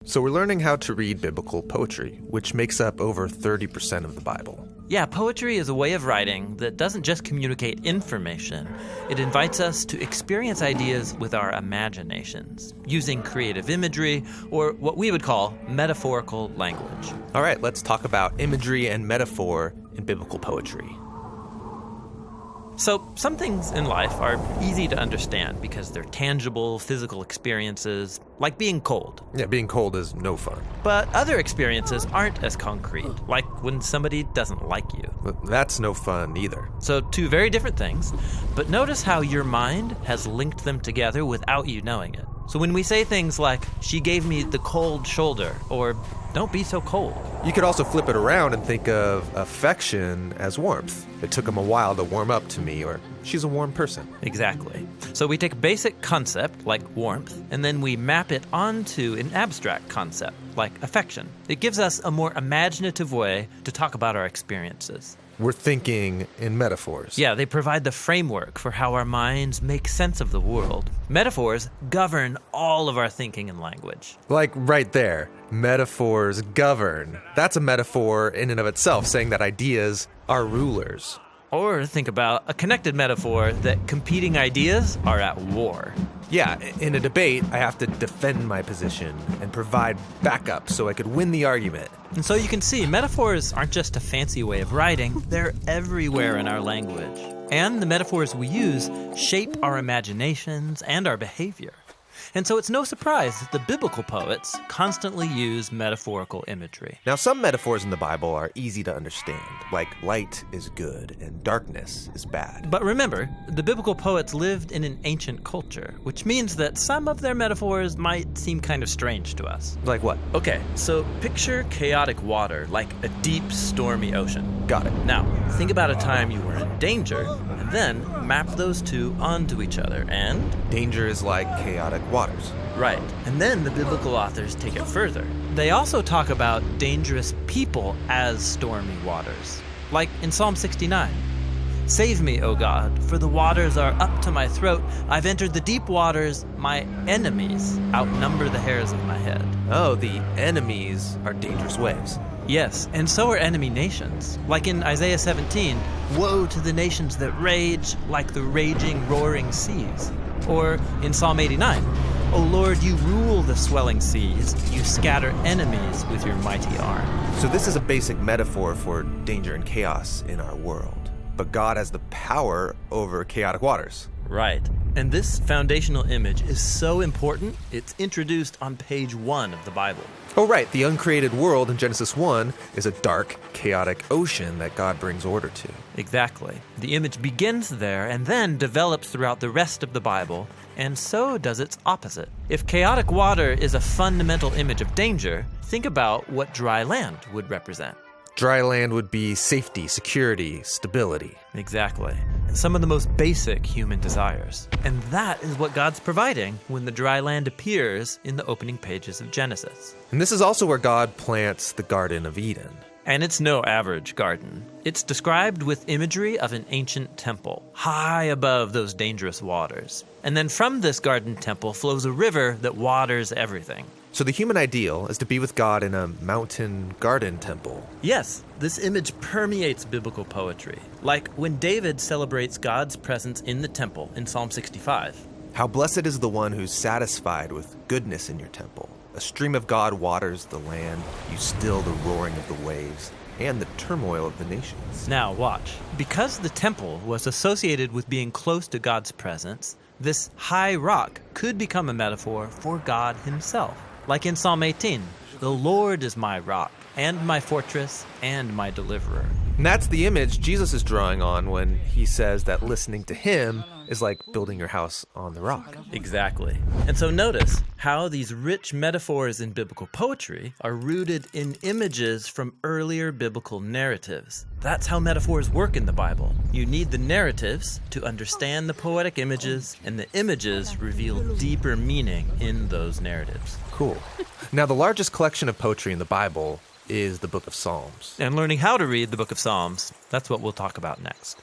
So we're learning how to read biblical poetry, which makes up over 30% of the Bible. Yeah, poetry is a way of writing that doesn't just communicate information. It invites us to experience ideas with our imaginations, using creative imagery, or what we would call metaphorical language. All right, let's talk about imagery and metaphor in biblical poetry. So some things in life are easy to understand because they're tangible, physical experiences, like being cold. Yeah, being cold is no fun. But other experiences aren't as concrete, like when somebody doesn't like you. But that's no fun either. So two very different things, but notice how your mind has linked them together without you knowing it. So when we say things like, she gave me the cold shoulder, or don't be so cold. You could also flip it around and think of affection as warmth. It took him a while to warm up to me, or she's a warm person. Exactly. So we take a basic concept, like warmth, and then we map it onto an abstract concept, like affection. It gives us a more imaginative way to talk about our experiences. We're thinking in metaphors. Yeah, they provide the framework for how our minds make sense of the world. Metaphors govern all of our thinking and language. Like right there, metaphors govern. That's a metaphor in and of itself, saying that ideas are rulers. Or think about a connected metaphor that competing ideas are at war. Yeah, in a debate, I have to defend my position and provide backup so I could win the argument. And so you can see, metaphors aren't just a fancy way of writing, they're everywhere in our language. And the metaphors we use shape our imaginations and our behavior. And so it's no surprise that the biblical poets constantly use metaphorical imagery. Now, some metaphors in the Bible are easy to understand, like light is good and darkness is bad. But remember, the biblical poets lived in an ancient culture, which means that some of their metaphors might seem kind of strange to us. Like what? Okay, so picture chaotic water, like a deep, stormy ocean. Got it. Now, think about a time you were in danger, and then map those two onto each other, and... Danger is like chaotic waters. Right. And then the biblical authors take it further. They also talk about dangerous people as stormy waters. Like in Psalm 69. Save me, O God, for the waters are up to my throat. I've entered the deep waters. My enemies outnumber the hairs of my head. Oh, the enemies are dangerous waves. Yes, and so are enemy nations. Like in Isaiah 17, woe to the nations that rage like the raging, roaring seas. Or in Psalm 89, O Lord, you rule the swelling seas. You scatter enemies with your mighty arm. So this is a basic metaphor for danger and chaos in our world. But God has the power over chaotic waters. Right. And this foundational image is so important, it's introduced on page 1 of the Bible. Oh, right. The uncreated world in Genesis 1 is a dark, chaotic ocean that God brings order to. Exactly. The image begins there and then develops throughout the rest of the Bible, and so does its opposite. If chaotic water is a fundamental image of danger, think about what dry land would represent. Dry land would be safety, security, stability. Exactly. Some of the most basic human desires. And that is what God's providing when the dry land appears in the opening pages of Genesis. And this is also where God plants the Garden of Eden. And it's no average garden. It's described with imagery of an ancient temple, high above those dangerous waters. And then from this garden temple flows a river that waters everything. So the human ideal is to be with God in a mountain garden temple. Yes, this image permeates biblical poetry. Like when David celebrates God's presence in the temple in Psalm 65. How blessed is the one who's satisfied with goodness in your temple. A stream of God waters the land. You still the roaring of the waves and the turmoil of the nations. Now watch. Because the temple was associated with being close to God's presence, this high rock could become a metaphor for God himself. Like in Psalm 18, the Lord is my rock and my fortress and my deliverer. And that's the image Jesus is drawing on when he says that listening to him is like building your house on the rock. Exactly. And so notice how these rich metaphors in biblical poetry are rooted in images from earlier biblical narratives. That's how metaphors work in the Bible. You need the narratives to understand the poetic images, and the images reveal deeper meaning in those narratives. Cool. Now, the largest collection of poetry in the Bible is the Book of Psalms. And learning how to read the Book of Psalms, that's what we'll talk about next.